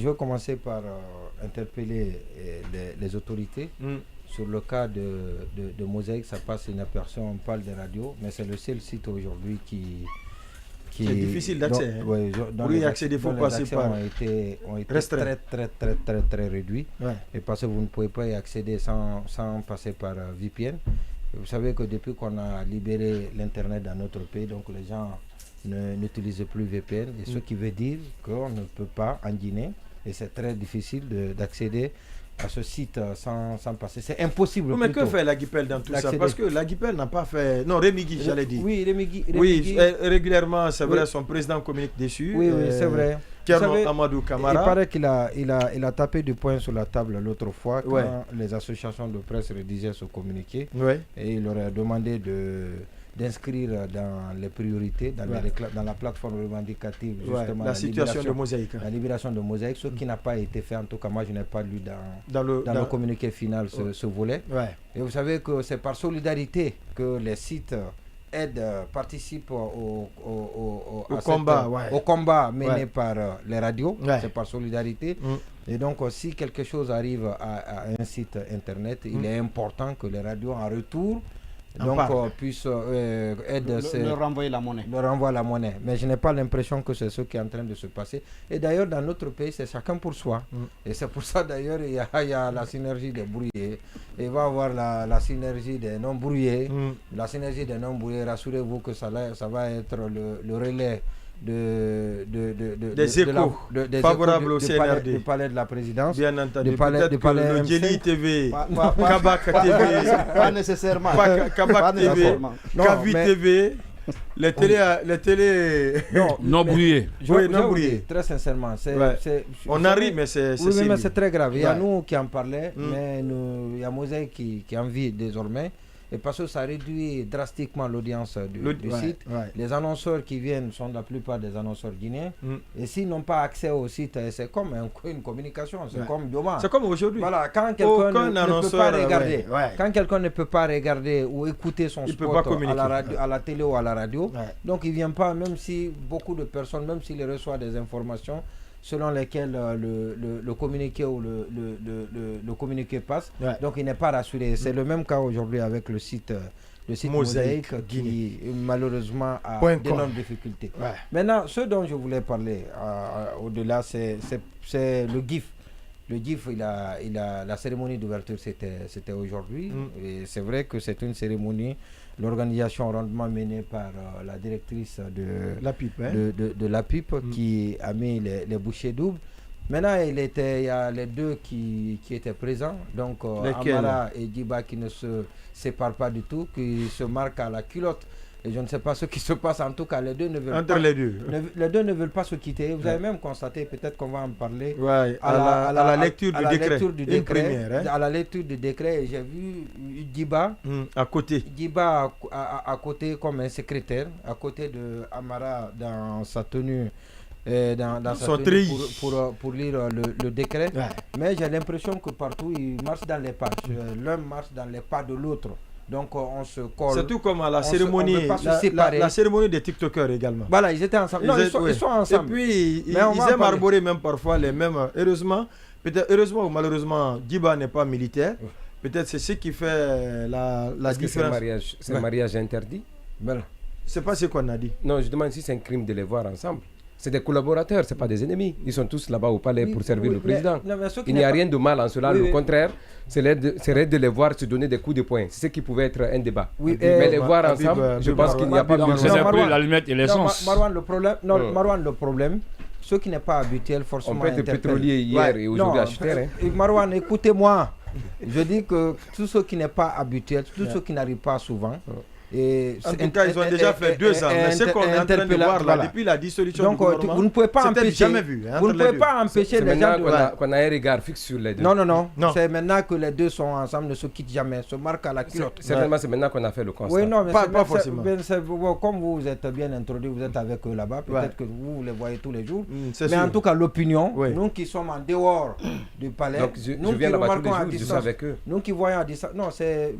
je vais commencer par interpeller les autorités. Sur le cas de Mosaïque, ça passe inaperçu, on parle des radios, mais c'est le seul site aujourd'hui qui c'est difficile d'accès. Pour y accéder, il faut passer par... ont été très réduits. Et parce que vous ne pouvez pas y accéder sans passer par VPN. Et vous savez que depuis qu'on a libéré l'Internet dans notre pays, donc les gens n'utilisent plus VPN. Et ce qui veut dire qu'on ne peut pas en Guinée, et c'est très difficile d'accéder à ce site sans passer. C'est impossible. Mais que fait la Guipel dans tout ça? Parce que la Guipel n'a pas fait... Non, Rémi Guy, j'allais dire. Oui, Rémi Guy. Oui, régulièrement, c'est vrai, son président communique dessus. Oui, c'est vrai. Kerno Amadou Kamara. Il paraît qu'il a tapé du poing sur la table l'autre fois quand les associations de presse rédigeaient ce communiqué. Et il leur a demandé d'inscrire dans les priorités, dans la plateforme revendicative, justement, la situation de Mosaïque. La libération de Mosaïque, ce qui n'a pas été fait, en tout cas moi je n'ai pas lu dans le communiqué final ce volet. Et vous savez que c'est par solidarité que les sites participent au combat mené par les radios, c'est par solidarité. Et donc si quelque chose arrive à un site internet, il est important que les radios en retour puissent aider leur renvoyer la monnaie. Leur renvoie la monnaie. Mais je n'ai pas l'impression que c'est ce qui est en train de se passer. Et d'ailleurs, dans notre pays, c'est chacun pour soi. Et c'est pour ça, d'ailleurs, il y a la synergie des brouillés. Il va y avoir la synergie des non-brouillés. La synergie des non-brouillés, rassurez-vous que ça va être le relais des échos favorables au CNRD, du palais de la présidence, bien entendu, du palais le Djeli TV, Kabak TV, pas nécessairement, Kabak TV, Kavi TV, les télé non brouillées. Oui, non brouillées. Très sincèrement, on a ri, mais c'est mais c'est très grave. Il y a nous qui en parlaient, mais il y a Mosaïque qui en vit désormais. Et parce que ça réduit drastiquement l'audience du site. Les annonceurs qui viennent sont la plupart des annonceurs guinéens. Et s'ils n'ont pas accès au site, c'est comme une communication, c'est comme demain. C'est comme aujourd'hui. Voilà, quand quelqu'un ne peut pas regarder, quand quelqu'un ne peut pas regarder ou écouter son spot à la télé ou à la radio, donc il ne vient pas, même si beaucoup de personnes, même s'il reçoit des informations selon lesquelles le communiqué ou le communiqué passe, donc il n'est pas rassuré. C'est le même cas aujourd'hui avec le site Mosaïque qui malheureusement a d'énormes difficultés. Maintenant, ce dont je voulais parler au-delà, c'est le GIF. Le GIF, la cérémonie d'ouverture, c'était aujourd'hui. Et c'est vrai que c'est une cérémonie, l'organisation rondement menée par la directrice de la PIP qui a mis les bouchées doubles. Maintenant, il y a les deux qui étaient présents. Donc, Amara et Djiba qui ne se séparent pas du tout, qui se marquent à la culotte. Et je ne sais pas ce qui se passe, en tout cas, les deux ne veulent pas. Les deux ne veulent pas se quitter. Vous avez même constaté, peut-être qu'on va en parler, à la lecture du décret. À la lecture du décret, j'ai vu Djiba à côté. Djiba à côté comme un secrétaire, à côté de Amara dans sa tenue. Dans sa tenue pour lire le décret. Mais j'ai l'impression que partout, ils marchent dans les pas. L'un marche dans les pas de l'autre. Donc on se colle. C'est tout comme à la cérémonie, la cérémonie des TikTokers également. Voilà, ils étaient ensemble. Non, ils sont ensemble. Et puis ils aiment arborer même parfois les mêmes. Heureusement ou malheureusement, Djiba n'est pas militaire. Peut-être c'est ce qui fait la différence. C'est un mariage interdit. Voilà. C'est pas ce qu'on a dit. Non, je demande si c'est un crime de les voir ensemble. C'est des collaborateurs, ce n'est pas des ennemis. Ils sont tous là-bas au palais pour servir le président. Il n'y a rien de mal en cela. Au contraire, c'est de les voir se donner des coups de poing. C'est ce qui pouvait être un débat. Mais les voir ensemble, je pense qu'il n'y a pas de... C'est plus l'allumette et l'essence. Marwan, le problème, ce qui n'est pas habituel, forcément... On peut être pétrolier hier et aujourd'hui acheter. Marwan, écoutez-moi. Je dis que tout ce qui n'est pas habituel, tout ce qui n'arrive pas souvent... En tout cas, ils ont déjà fait 2 ans. Mais ce qu'on est en train de voir là, depuis la dissolution du gouvernement, vous ne pouvez pas empêcher. Jamais vu. Vous ne pouvez pas empêcher les gens de... qu'on a un regard fixe sur les deux. Non. C'est maintenant que les deux sont ensemble, ne se quittent jamais, se marquent à la culotte. Certainement, c'est maintenant qu'on a fait le constat. Oui, non, mais pas forcément. Comme vous êtes bien introduit, vous êtes avec eux là-bas, peut-être que vous les voyez tous les jours. Mais en tout cas, l'opinion, nous qui sommes en dehors du palais, nous qui remarquons à distance, nous qui voyons à distance, non, c'est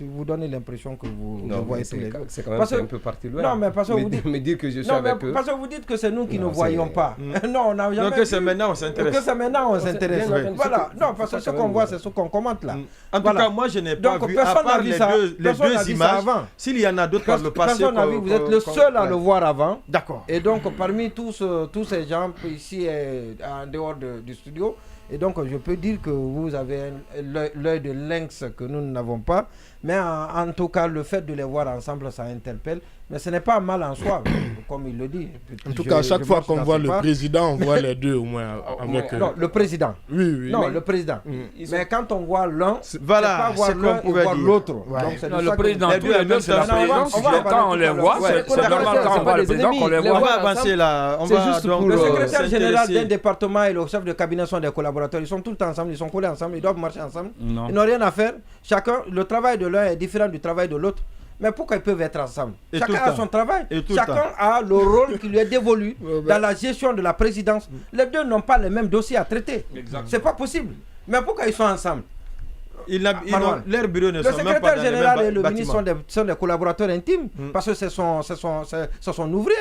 vous donnez l'impression que vous... Non. voyez tous les jours. C'est quand même un peu parti loin. Non, mais parce que vous dites... me dire que je suis avec eux. Parce que vous dites que c'est nous qui ne voyons pas. Non, on n'a jamais... Donc c'est maintenant on s'intéresse. Que c'est maintenant on s'intéresse. Voilà. Non, parce que ce qu'on voit, c'est ce qu'on commente là. En tout cas, moi je n'ai pas vu, à part les deux images, s'il y en a d'autres par le passé... Personne n'a vu, vous êtes le seul à le voir avant. D'accord. Et donc parmi tous ces gens ici en dehors du studio, et donc je peux dire que vous avez l'œil de lynx que nous n'avons pas, mais en tout cas le fait de les voir ensemble ça interpelle, mais ce n'est pas mal en soi, comme il le dit. En tout cas, à chaque fois qu'on voit le président, on voit les deux au moins. Non, le président. Oui. Non, le président. Mais quand on voit l'un, voilà, c'est pas voir l'un et voir l'autre. Non, le président, tous les deux, c'est la présidence. Quand on les voit, c'est normal quand on voit le président qu'on les voit. On va avancer là. Le secrétaire général d'un département et le chef de cabinet sont des collaborateurs. Ils sont tout le temps ensemble, ils sont collés ensemble, ils doivent marcher ensemble. Ils n'ont rien à faire. Chacun, le travail de l'un est différent du travail de l'autre. Mais pourquoi ils peuvent être ensemble? Chacun a son travail. Chacun a le rôle qui lui est dévolu dans la gestion de la présidence. Les deux n'ont pas les mêmes dossiers à traiter. C'est pas possible. Mais pourquoi ils sont ensemble? Leurs bureaux ne sont même pas dans les mêmes bâtiments. Le secrétaire général et le ministre sont des collaborateurs intimes parce que c'est son ouvrier.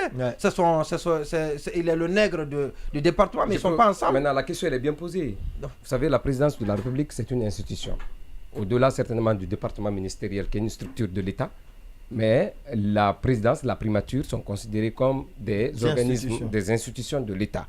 Il est le nègre du département, mais ils ne sont pas ensemble. Maintenant, la question elle est bien posée. Vous savez, la présidence de la République, c'est une institution. Au-delà certainement du département ministériel qui est une structure de l'État, mais la présidence, la primature sont considérés comme des organismes, des institutions de l'État.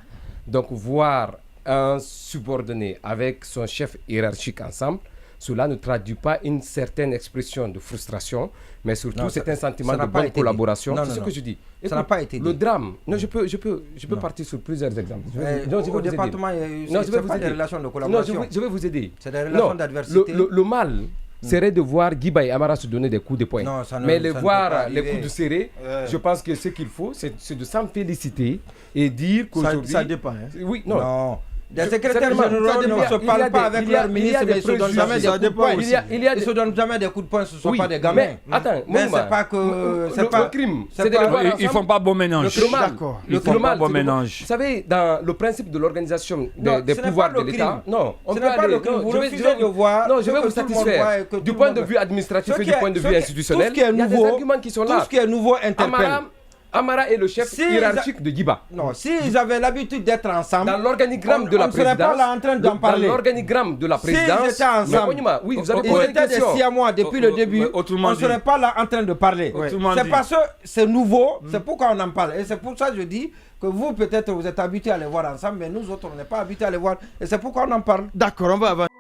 Donc voir un subordonné avec son chef hiérarchique ensemble, cela ne traduit pas une certaine expression de frustration, mais surtout c'est un sentiment de bonne collaboration. C'est ce que je dis. Ça n'a pas été dit. Le drame, non, je peux partir sur plusieurs exemples. Au département, c'est pas des relations de collaboration. Non, je vais vous aider. C'est des relations d'adversité. Le mal serait de voir Guiba et Amara se donner des coups de poing. Mais les voir, les coups de serré, je pense que ce qu'il faut, c'est de s'en féliciter et dire qu'aujourd'hui... Ça dépend. Oui, non. Les secrétaires généraux ne se parlent pas avec leur ministre, mais ils se donnent jamais des coups de poing. Ils se donnent jamais des coups de poing, ce ne sont pas des gamins. Mais attends, c'est pas que... Le crime, c'est de les voir ensemble. Ils ne font pas bon ménage. Ils ne font pas bon ménage. Vous savez, dans le principe de l'organisation des pouvoirs de l'État, non, on peut aller... Non, je vais vous satisfaire. Du point de vue administratif et du point de vue institutionnel, il y a des arguments qui sont là. Tout ce qui est nouveau interpelle. Amara est le chef hiérarchique de Guiba. Non, s'ils avaient l'habitude d'être ensemble, dans l'organigramme de la présidence, on ne serait pas là en train d'en parler. Dans l'organigramme de la présidence, s'ils étaient ensemble, oui, vous avez ils étaient des Siamois depuis le début, on ne serait pas là en train de parler. C'est parce que c'est nouveau, c'est pourquoi on en parle. Et c'est pour ça que je dis que vous, peut-être, vous êtes habitués à les voir ensemble, mais nous autres, on n'est pas habitués à les voir. Et c'est pourquoi on en parle. D'accord, on va avancer.